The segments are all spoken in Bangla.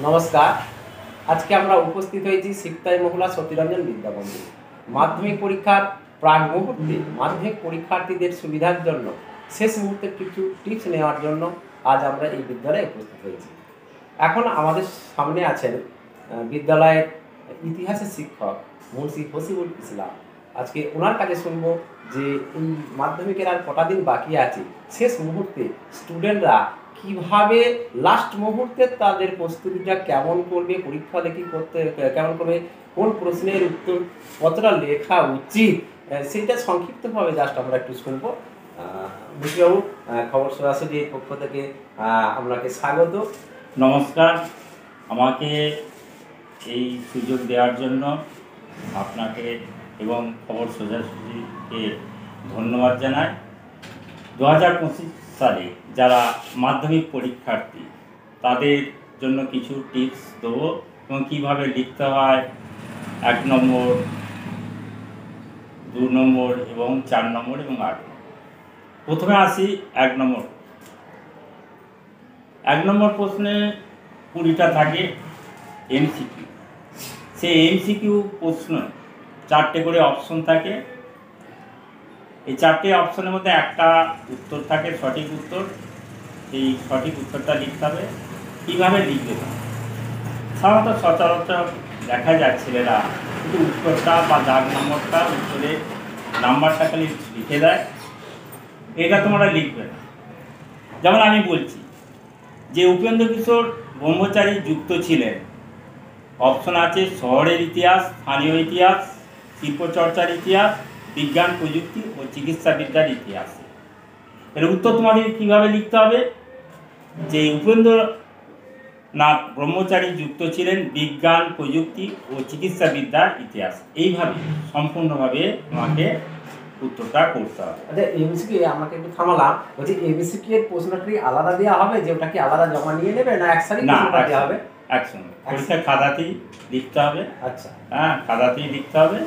নমস্কার। আজকে আমরা উপস্থিত হয়েছি সিকতাই মহুলা সতীরঞ্জন বিদ্যামন্দিরে। মাধ্যমিক পরীক্ষার প্রাক মুহূর্তে মাধ্যমিক পরীক্ষার্থীদের সুবিধার জন্য শেষ মুহূর্তে কিছু টিপস নেওয়ার জন্য আজ আমরা এই বিদ্যালয়ে উপস্থিত হয়েছি। এখন আমাদের সামনে আছেন বিদ্যালয়ের ইতিহাসের শিক্ষক মুন্সি হসিবুল ইসলাম। আজকে ওনার কাছে শুনবো যে এই মাধ্যমিকের আর কটা দিন বাকি আছে, শেষ মুহূর্তে স্টুডেন্টরা কিভাবে লাস্ট মুহূর্তে তাদের প্রস্তুতিটা কেমন করবে, পরীক্ষা লেখি করতে কেমন করবে, কোন প্রশ্নের উত্তর কতটা লেখা উচিত, সেটা সংক্ষিপ্তভাবে জাস্ট আমরা একটু শুনবো। মুন্সিবাবু, খবর সরাসরি পক্ষ থেকে আপনাকে স্বাগত। নমস্কার। আমাকে এই সুযোগ দেওয়ার জন্য আপনাকে এবং খবর সোজাসুজিকে ধন্যবাদ জানাই। 2025 সালে যারা মাধ্যমিক পরীক্ষার্থী তাদের জন্য কিছু টিপস দেবো এবং কীভাবে লিখতে হয় 1 নম্বর, 2 নম্বর এবং 4 নম্বর এবং 8 নম্বর। প্রথমে আসি 1 নম্বর। 1 নম্বর প্রশ্নে 20টা থাকে এমসিকিউ। সেই এমসিকিউ প্রশ্ন 4টে করে অপশন থাকে। এই 4টে অপশনের মধ্যে একটা উত্তর থাকে সঠিক উত্তর। এই সঠিক উত্তরটা লিখতে হবে। কীভাবে লিখবে? সাধারণত সচরাচর দেখা যায় ছেলেরা শুধু উত্তরটা বা দাগ নম্বরটা উত্তরে নাম্বারটা খালি লিখে দেয়। এটা তোমরা লিখবে না। যেমন আমি বলছি যে উপেন্দ্র কিশোর ব্রহ্মচারী যুক্ত ছিলেন, অপশন আছে শহরের ইতিহাস, স্থানীয় ইতিহাস, শিল্পচর্চার ইতিহাস, বিজ্ঞান প্রযুক্তি ও চিকিৎসাবিদ্যার ইতিহাস। এর উত্তর তোমাদের কীভাবে লিখতে হবে? যে উপেন্দ্রনাথ ব্রহ্মচারী যুক্ত ছিলেন বিজ্ঞান প্রযুক্তি ও চিকিৎসাবিদ্যার ইতিহাস। এইভাবে সম্পূর্ণভাবে তোমাকে উত্তরটা করতে হবে। আচ্ছা, এমসিকিউ আমাকে একটু থামালাম, বলছি এমসিকিউ এর প্রশ্নটি আলাদা দেওয়া হবে, যে ওটা কি আলাদা জমা নিয়ে নেবে না একসাথে প্রশ্নটা দেওয়া হবে? একসঙ্গে পরীক্ষা খাতাতেই লিখতে হবে। আচ্ছা, হ্যাঁ, খাতাতেই লিখতে হবে,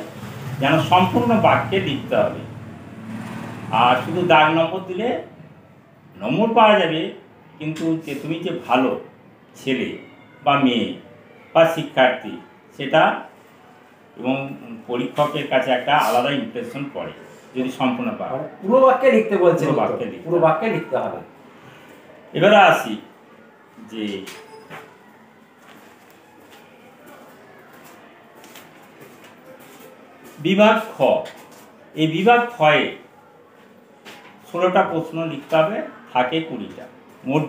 যেন সম্পূর্ণ বাক্যে লিখতে হবে। আর শুধু দাগ নম্বর দিলে নম্বর পাওয়া যাবে, কিন্তু যে তুমি যে ভালো ছেলে বা মেয়ে বা শিক্ষার্থী সেটা এবং পরীক্ষকের কাছে একটা আলাদা ইমপ্রেশন পড়ে যদি সম্পূর্ণ পারে। পুরো বাক্যে লিখতে বলছে, পুরো বাক্যে লিখতে হবে। এবারে আসি যে বিভাগ খ। এই বিভাগ খয়ে 16টা প্রশ্ন লিখতে হবে, থাকে 20টা। মোট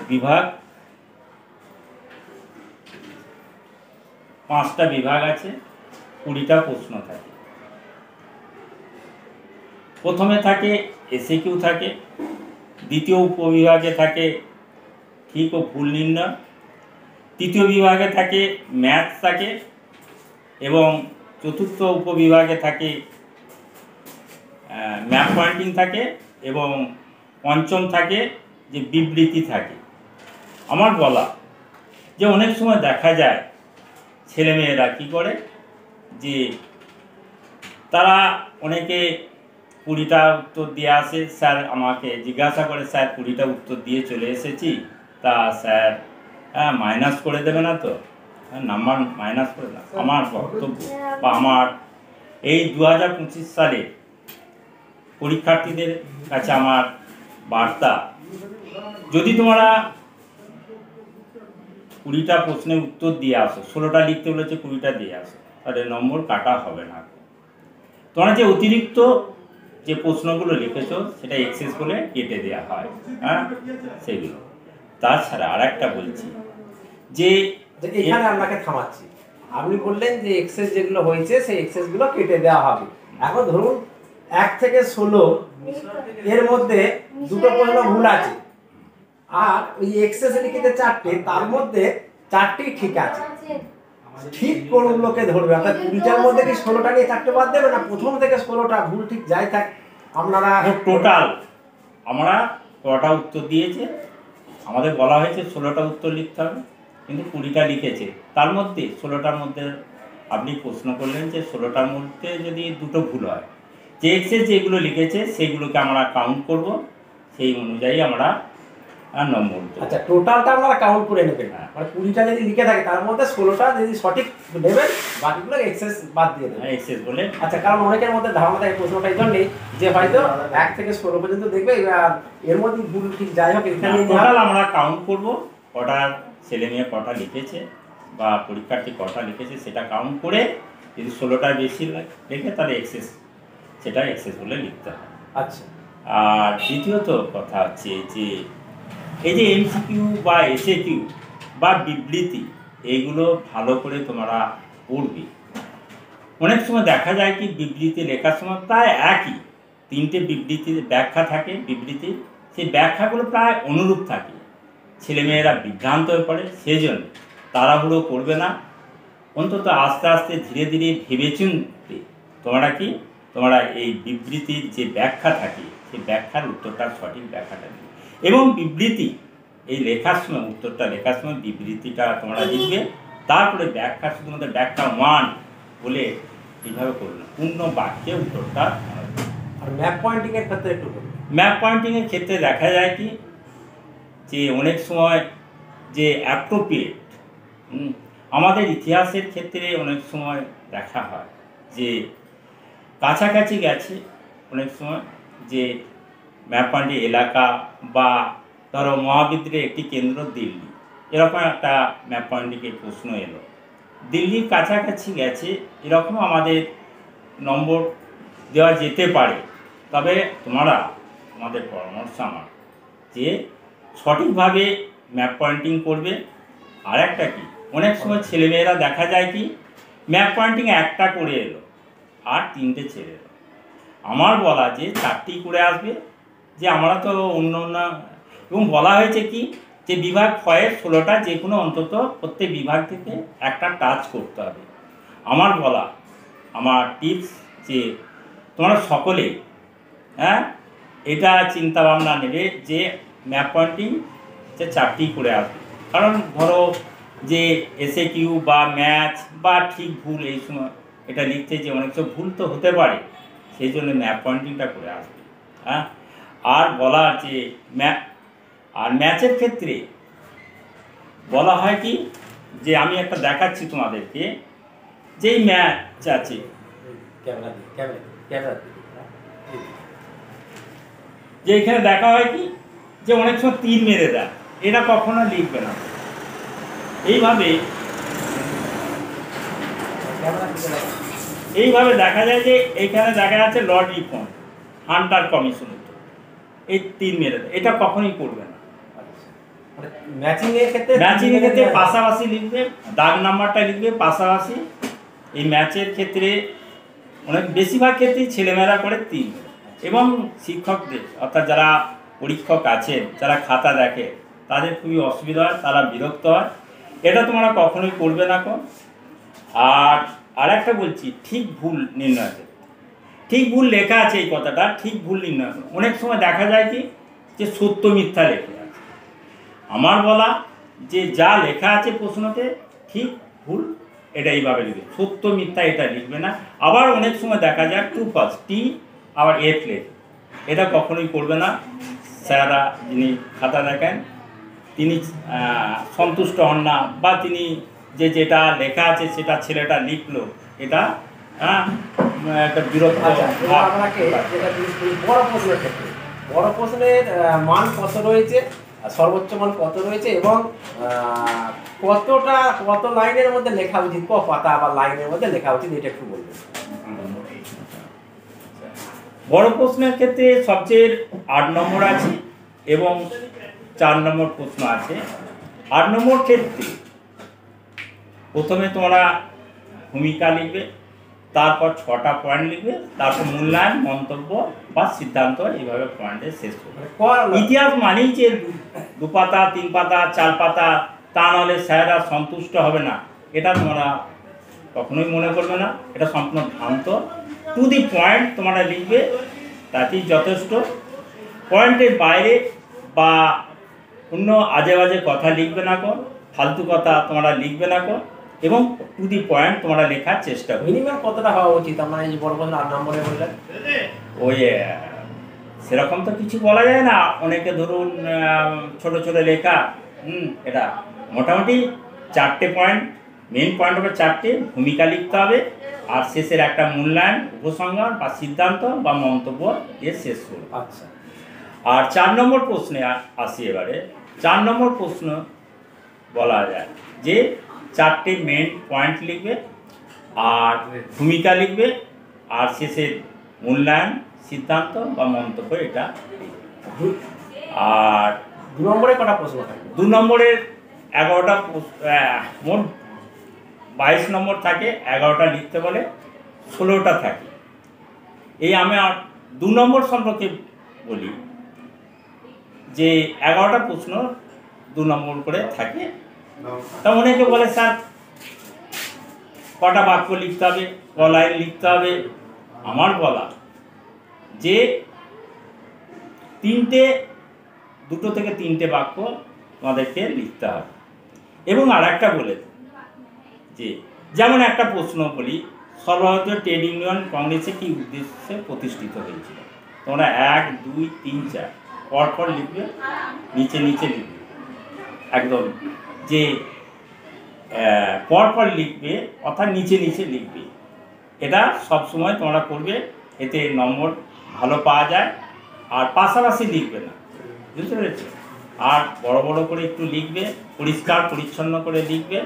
বিভাগ 5টা বিভাগ আছে, 20টা প্রশ্ন থাকে। প্রথমে থাকে এসএকিউ থাকে, দ্বিতীয় উপবিভাগে থাকে ঠিক ও ভুল নির্ণয়, তৃতীয় বিভাগে থাকে ম্যাথ থাকে এবং চতুর্থ উপবিভাগে থাকে ম্যাপ পয়েন্টিং থাকে এবং পঞ্চম থাকে যে বিবৃতি থাকে। আমার বলা যে অনেক সময় দেখা যায় ছেলেমেয়েরা কী করে, যে তারা অনেকে 20টা উত্তর দিয়ে আসে, স্যার আমাকে জিজ্ঞাসা করে, স্যার 20টা উত্তর দিয়ে চলে এসেছি, তা স্যার মাইনাস করে দেবে না তো? নাম্বার মাইনাস করে না। আমার বক্তব্য বা আমার এই 2025 সালে পরীক্ষার্থীদের কাছে আমার বার্তা, যদি তোমরা 20টা প্রশ্নের উত্তর দিয়ে আসো, 16টা লিখতে বলেছে 20টা দিয়ে আসো, তাহলে নম্বর কাটা হবে না। তোমরা যে অতিরিক্ত যে প্রশ্নগুলো লিখেছো সেটা এক্সেস বলে কেটে দেওয়া হয়, হ্যাঁ, সেগুলো। তাছাড়া আর একটা বলছি যে এখানে আপনাকে থামাচ্ছি। আপনি বললেন যে এক্সেস যেগুলো হয়েছে সেই এক্সেসগুলো কেটে দেওয়া হবে। এখন ধরুন 1 থেকে 16 এর মধ্যে 2টো প্রশ্ন ভুল আছে, আর ওই এক্সেস লিখিতে 4টে, তার মধ্যে 4টি ঠিক আছে। ঠিক কোনগুলোকে ধরবে? অর্থাৎ 20টার মধ্যে কি 16টা নিয়ে 4টে বাদ দেবে, না প্রথম থেকে 16টা ভুল ঠিক যাই থাক আপনারা টোটাল আমরা কটা উত্তর দিয়েছে, আমাদের বলা হয়েছে 16টা উত্তর লিখতে হবে, কিন্তু 20টা লিখেছে। তার মধ্যে 16টার মধ্যে আপনি প্রশ্ন করলেন যে 16টার মধ্যে যদি 2টো ভুল হয়, যে এক্সেস যেগুলো লিখেছে সেগুলোকে আমরা কাউন্ট করব, সেই অনুযায়ী আমরা আর নম্বর দেবো। আচ্ছা, টোটালটা আপনারা কাউন্ট করে নেবেন, হ্যাঁ। মানে 20টা যদি লিখে থাকে তার মধ্যে 16টা যদি সঠিক নেবেন, বাকিগুলো এক্সেস বাদ দিয়ে দেবেন। এক্সেস বলে। আচ্ছা, কারণ অনেকের মধ্যে ধারণা থাকে, প্রশ্নটা এই জন্যই যে হয়তো 1 থেকে 16 পর্যন্ত দেখবে, আর এর মধ্যে ভুল ঠিক যাই হোক এখানে টোটাল আমরা কাউন্ট করব, কটা ছেলে মেয়ে কটা লিখেছে বা পরীক্ষার্থী কটা লিখেছে সেটা কাউন্ট করে, যদি 16টার বেশি লেখে তাহলে এক্সেস, সেটা এক্সেস বলে লিখতে হবে। আচ্ছা। আর দ্বিতীয়ত কথা হচ্ছে যে এই যে এমসিকিউ বা এসএকিউ বা বিবৃতি, এইগুলো ভালো করে তোমরা পড়বে। অনেক সময় দেখা যায় কি বিবৃতি লেখার সময় প্রায় একই 3টে বিবৃতির ব্যাখ্যা থাকে, বিবৃতি সেই ব্যাখ্যাগুলো প্রায় অনুরূপ থাকে, ছেলেমেয়েরা বিভ্রান্ত হয়ে পড়ে। সেই জন্য তাড়াহুড়ো করবে না, অন্তত আস্তে আস্তে ধীরে ধীরে ভেবেচিন্তে তোমরা এই বিবৃতির যে ব্যাখ্যা থাকে সেই ব্যাখ্যার উত্তরটার সঠিক ব্যাখ্যাটা দিবে। এবং বিবৃতি এই লেখার সময়, উত্তরটা লেখার সময় বিবৃতিটা তোমরা লিখবে, তারপরে ব্যাখ্যা শুধুমাত্র ব্যাখ্যা 1 বলে এইভাবে করবে না, পূর্ণ বাক্যে উত্তরটা। আর ম্যাপ পয়েন্টিং এর ক্ষেত্রে একটু বলুন। ম্যাপ পয়েন্টিংয়ের ক্ষেত্রে দেখা যায় কি যে অনেক সময় যে অ্যাপ্রোপ্রিয়েট, আমাদের ইতিহাসের ক্ষেত্রে অনেক সময় দেখা হয় যে কাছাকাছি গেছে অনেক সময়, যে ম্যাপ পয়েন্টিং এলাকা বা ধরো মহাবিদ্যালয়ের একটি কেন্দ্র দিল্লি, এরকম একটা ম্যাপ পয়েন্টিংয়ের প্রশ্ন এলো, দিল্লির কাছাকাছি গেছে, এরকম আমাদের নম্বর দেওয়া যেতে পারে। তবে তোমাদের পরামর্শ আমার যে সঠিকভাবে ম্যাপ পয়েন্টিং করবে। আর একটা কি, অনেক সময় ছেলেমেয়েরা দেখা যায় কি ম্যাপ পয়েন্টিং একটা করে এলো আর 3টে ছেড়ে এলো। আমার বলা যে 4টি করে আসবে, যে আমরা তো অন্য এবং বলা হয়েছে কি যে বিভাগ ক্ষয়ের 16টা যে কোনো অন্তত প্রত্যেক বিভাগ থেকে একটা টাচ করতে হবে। আমার টিপস যে তোমরা সকলে এটা চিন্তা ভাবনা নেবে যে ম্যাপ পয়েন্টিং যে 4টি করে আসবে। কারণ ধরো যে এসএকিউ বা ম্যাথ বা ঠিক ভুল এই সময় এটা লিখতে যে অনেক সব ভুল তো হতে পারে, সেই জন্য ম্যাপ পয়েন্টিংটা করে আসবে। আর বলা যে ম্যাচের ক্ষেত্রে বলা হয় কি যে আমি একটা দেখাচ্ছি তোমাদেরকে, যেই ম্যাচ আছে যে এখানে দেখা হয় কি যে অনেক সময় 3 মেরে দেয়, এটা কখনো লিখবে না। এইভাবে দেখা যায় যে এইখানে দেখা যাচ্ছে লর্ড রিপন হান্টার কমিশন, এই 3 মেরে দেয়, এটা কখনোই করবে না। ম্যাচিং এর ক্ষেত্রে পাশাপাশি লিখবে, দাগ নাম্বারটা লিখবে পাশাপাশি। এই ম্যাচের ক্ষেত্রে অনেক বেশিরভাগ ক্ষেত্রেই ছেলেমেয়েরা করে 3, এবং শিক্ষকদের অর্থাৎ যারা পরীক্ষক আছে যারা খাতা দেখে তাদের খুবই অসুবিধা হয়, তারা বিরক্ত হয়, এটা তোমরা কখনোই করবে না। আর একটা বলছি, ঠিক ভুল নির্ণয় করতে, ঠিক ভুল লেখা আছে এই কথাটা, ঠিক ভুল নির্ণয় করো। অনেক সময় দেখা যায় কি যে সত্য মিথ্যা লেখা আছে, আমার বলা যে যা লেখা আছে প্রশ্নতে ঠিক ভুল এটা এইভাবে লিখবে, সত্য মিথ্যা এটা লিখবে না। আবার অনেক সময় দেখা যায় টু ফার্স্ট টি আবার এফ লেখে, এটা কখনোই করবে না। স্যাররা যিনি খাতা দেখেন তিনি সন্তুষ্ট হন না, বা তিনি যেটা লেখা আছে সেটা ছেলেটা লিখলো, এটা একটা বিরক্ত। বড় প্রশ্নের মান কত রয়েছে, সর্বোচ্চ মান কত রয়েছে, এবং কত লাইনের মধ্যে লেখা উচিত, ক পাতা বা লাইনের মধ্যে লেখা উচিত, এটা একটু বলবেন। বড় প্রশ্নের ক্ষেত্রে সবচেয়ে 8 নম্বর আছে এবং 4 নম্বর প্রশ্ন আছে। 8 নম্বর ক্ষেত্রে প্রথমে তোমরা ভূমিকা লিখবে, তারপর 6টা পয়েন্ট লিখবে, তারপর মূল্যায়ন, মন্তব্য বা সিদ্ধান্ত, এইভাবে পয়েন্টে শেষ করবে। ইতিহাস মানেই যে 2 পাতা 3 পাতা 4 পাতা, তা নাহলে স্যাররা সন্তুষ্ট হবে না, এটা তোমরা কখনোই মনে করবে না, এটা সম্পূর্ণ ভ্রান্ত। টু দি পয়েন্ট তোমরা লিখবে, তাতেই যথেষ্ট। পয়েন্টের বাইরে বা অন্য আজে বাজে কথা লিখবে না কো, ফালতু কথা তোমরা লিখবে না কো, এবং টু দি পয়েন্ট তোমরা লেখার চেষ্টা করো। মিনিমাম কতটা হওয়া উচিত? আমরা এই বড় প্রশ্ন 8 নম্বরে বললেন ওই সেরকম তো কিছু বলা যায় না। অনেকে ধরুন ছোট ছোট লেখা, এটা মোটামুটি 4টে পয়েন্ট, মেন পয়েন্ট হবে 4টে, ভূমিকা লিখতে হবে, আর শেষের একটা মূল্যায়ন, উপসংহার বা সিদ্ধান্ত বা মন্তব্য দিয়ে শেষ করবে। আচ্ছা, আর 4 নম্বর প্রশ্নে আসি। এবারে 4 নম্বর প্রশ্ন বলা যায় যে 4টে মেন পয়েন্ট লিখবে, আর ভূমিকা লিখবে, আর শেষে মূল্যায়ন, সিদ্ধান্ত বা মন্তব্য এটা লিখবে। আর 2 নম্বরে কটা প্রশ্ন থাকে? 2 নম্বরের 11টা, মোট 22 নম্বর থাকে, 11টা লিখতে বলে, 16টা থাকে। এই আমি 2 নম্বর সম্পর্কে বলি যে 11টা প্রশ্ন 2 নম্বর করে থাকে। তা অনেকে বলে স্যার কটা বাক্য লিখতে হবে, ক লাইন লিখতে হবে। আমার বলা যে 2 থেকে 3টে বাক্য তোমাদেরকে লিখতে হবে। এবং আর একটা বলে যে যেমন একটা প্রশ্ন বলি, সর্বভারতীয় ট্রেড ইউনিয়ন কংগ্রেসে কি উদ্দেশ্যে প্রতিষ্ঠিত হয়েছিল? তোমরা 1, 2, 3, 4 পরপর লিখবে, নিচে নিচে লিখবে, একদম যে পরপর লিখবে অর্থাৎ নিচে নিচে লিখবে। এটা সবসময় তোমরা করবে, এতে নম্বর ভালো পাওয়া যায়। আর পাশাপাশি লিখবে না, বুঝতে পেরেছো? আর বড় বড় করে একটু লিখবে, পরিষ্কার পরিচ্ছন্ন করে লিখবে।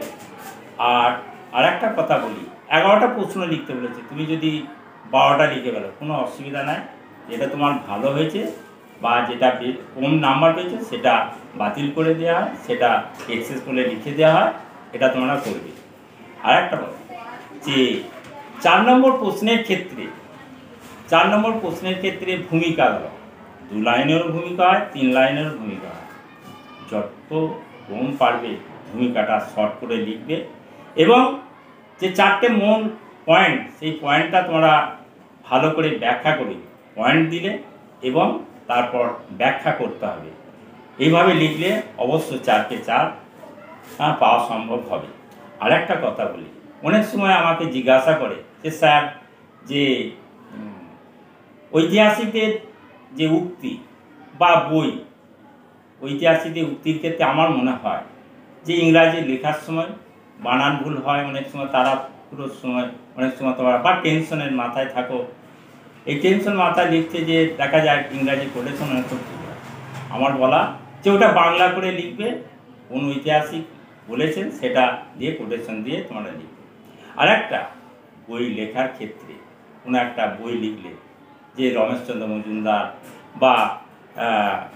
আর একটা কথা বলি, 11টা প্রশ্ন লিখতে বলেছে, তুমি যদি 12টা লিখে গেলো কোনো অসুবিধা নাই। যেটা তোমার ভালো হয়েছে বা যেটা কম নাম্বার পেয়েছে সেটা বাতিল করে দেওয়া হয়, সেটা এক্সেস করে লিখে দেওয়া হয়। এটা তোমরা করবে। আর একটা কথা যে 4 নম্বর প্রশ্নের ক্ষেত্রে ভূমিকা দাও। 2 লাইনেরও ভূমিকা হয়, 3 লাইনেরও ভূমিকা হয়। যত কম পারবে ভূমিকাটা শর্ট করে লিখবে, এবং যে 4টে মূল পয়েন্ট, সেই পয়েন্টটা তোমরা ভালো করে ব্যাখ্যা করে পয়েন্ট দিলে এবং তারপর ব্যাখ্যা করতে হবে। এইভাবে লিখলে অবশ্য 4কে 4 পাওয়া সম্ভব হবে। আর একটা কথা বলি, অনেক সময় আমাকে জিজ্ঞাসা করে যে স্যার যে ঐতিহাসিকদের যে উক্তি বা বই, ঐতিহাসিকদের উক্তির ক্ষেত্রে আমার মনে হয় যে ইংরাজি লেখার সময় বানান ভুল হয়, অনেক সময় তারা পুরো সময়, অনেক সময় তোমরা বা টেনশনের মাথায় থাকো, এই টেনশন মাথায় লিখতে যে দেখা যায় ইংরাজি কোটেশন অনেক সময় ভুল হয়। আমার বলা যে ওটা বাংলা করে লিখবে, কোন ঐতিহাসিক বলেছেন সেটা দিয়ে কোটেশন দিয়ে তোমরা লিখবে। আর একটা বই লেখার ক্ষেত্রে কোনো একটা বই লিখলে, যে রমেশচন্দ্র মজুমদার বা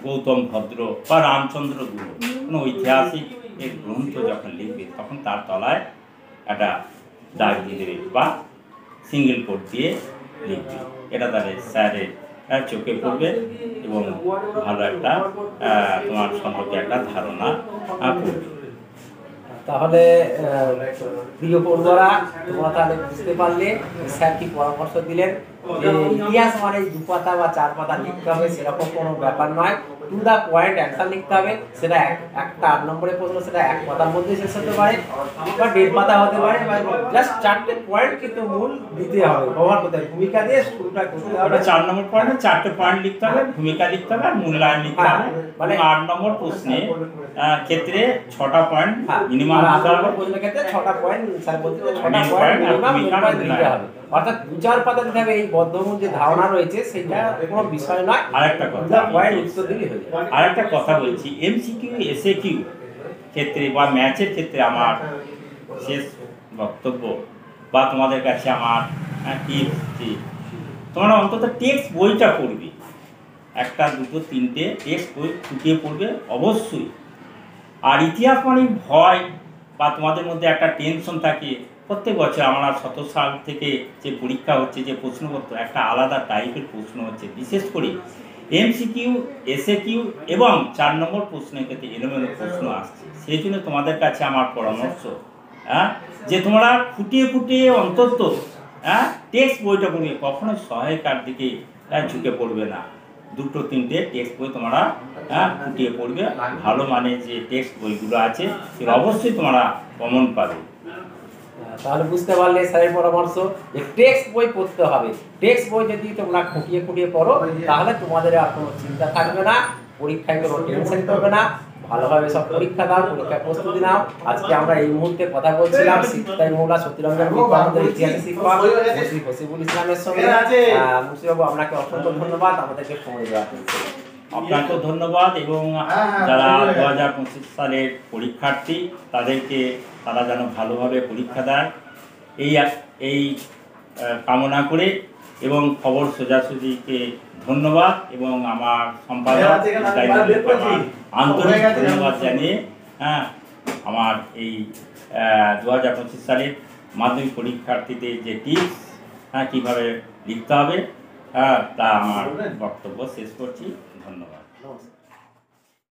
গৌতম ভদ্র বা রামচন্দ্র গুহ, কোনো ঐতিহাসিক এর গ্রন্থ যখন লিখবে তখন তার তলায় একটা দাগ দিয়ে দেবে বা সিঙ্গেল কোট দিয়ে লিখবে। এটা তাহলে স্যারের চোখে পড়বে এবং ভালো একটা তোমার সম্পর্কে একটা ধারণা পড়বে। তাহলে প্রিয় পড়ুয়ারা, তোমরা তাহলে বুঝতে পারলে স্যার কি পরামর্শ দিলেন যে ইতিহাস মানে 2 পাতা বা 4 পাতা লিখতে হবে সেরকম কোনো ব্যাপার নয়। টু দা পয়েন্ট অ্যান্সার লিখতে হবে। সেটা একটা 8 নম্বরের প্রশ্ন, সেটা 1 পাতার মধ্যে শেষ হতে পারে বা 1.5 পাতা হতে পারে, বা জাস্ট 4টে পয়েন্ট কিন্তু মূল দিতে হবে। ব্যবহার করতে হবে, ভূমিকা দিয়ে শুরুটা করতে হবে। 4 নম্বর পয়েন্টে 4টে পয়েন্ট লিখতে হবে, ভূমিকা লিখতে হবে আর মূল্যায়ন লিখতে হবে। মানে 8 নম্বর প্রশ্নে ক্ষেত্রে 6টা পয়েন্ট মিনিমাম দিতে হবে। প্রশ্নের ক্ষেত্রে 6টা পয়েন্ট, স্যার বলতে 6টা পয়েন্ট মিনিমাম দিতে হবে। অর্থাৎ 2-4 পাতা দিতে হবে। এই বদ্ধমূল যে ধারণা রয়েছে সেটা কোনো বিষয় নয়। আরেকটা কথা, পয়েন্ট উত্তর দিলেই হয়ে যাবে। আরেকটা কথা বলছি, এমসিকিউ এসএকিউ ক্ষেত্রে বা ম্যাচের ক্ষেত্রে আমার শেষ বক্তব্য বা তোমাদের কাছে আমার টিপস যে তোমরা অন্তত টেক্সট বইটা পড়বে, 1, 2, 3টে টেক্সট বই ফুটিয়ে পড়বে অবশ্যই। আর ইতিহাস মানে ভয় বা তোমাদের মধ্যে একটা টেনশন থাকে। প্রত্যেক বছর আমরা 17 সাল থেকে যে পরীক্ষা হচ্ছে, যে প্রশ্নপত্র একটা আলাদা টাইপের প্রশ্ন হচ্ছে, বিশেষ করে এমসিকিউ এসএকিউ এবং 4 নম্বর প্রশ্নের ক্ষেত্রে এলোমেলো প্রশ্ন আসছে। সেই জন্য তোমাদের কাছে আমার পরামর্শ যে তোমরা ফুটিয়ে ফুটিয়ে অন্তত টেক্সট বইটা পড়বে, কখনো সহায়িকার দিকে ঝুঁকে পড়বে না। 2-3টে টেক্সট বই তোমরা ফুটিয়ে পড়বে। ভালো মানের যে টেক্সট বইগুলো আছে সেগুলো অবশ্যই তোমরা কমন পাবে। তাহলে বুঝতে পারলে স্যারের পরামর্শ যে টেক্সট বই পড়তে হবে। টেক্সট বই যদি তোমরা খুঁটিয়ে খুঁটিয়ে পড়ো তাহলে তোমাদের আর কোনো চিন্তা থাকবে না, পরীক্ষায় কোনো টেনশন করবে না, ভালোভাবে সব পরীক্ষা দাও, পরীক্ষার প্রস্তুতি নাও। আজকে আমরা এই মুহূর্তে কথা বলছিলাম সিক্তাই মৌলা সতীরঞ্জন বিদ্যা আমাদের ইতিহাসের শিক্ষক মুন্সি হসিবুল ইসলামের সঙ্গে। মুন্সিবাবু আপনাকে অসংখ্য ধন্যবাদ আমাদেরকে সময় দেওয়ার জন্য। আপনাকে ধন্যবাদ, এবং যারা 2025 সালের পরীক্ষার্থী তারা যেন ভালোভাবে পরীক্ষা দেয় এই কামনা করে, এবং খবর সোজাসুজিকে ধন্যবাদ এবং আমার সম্পাদক আন্তরিক ধন্যবাদ জানিয়ে আমার এই 2025 সালের মাধ্যমিক পরীক্ষার্থীদের যে টিপস কীভাবে লিখতে হবে তা আমার বক্তব্য শেষ করছি। ধন্যবাদ। নমস্কার।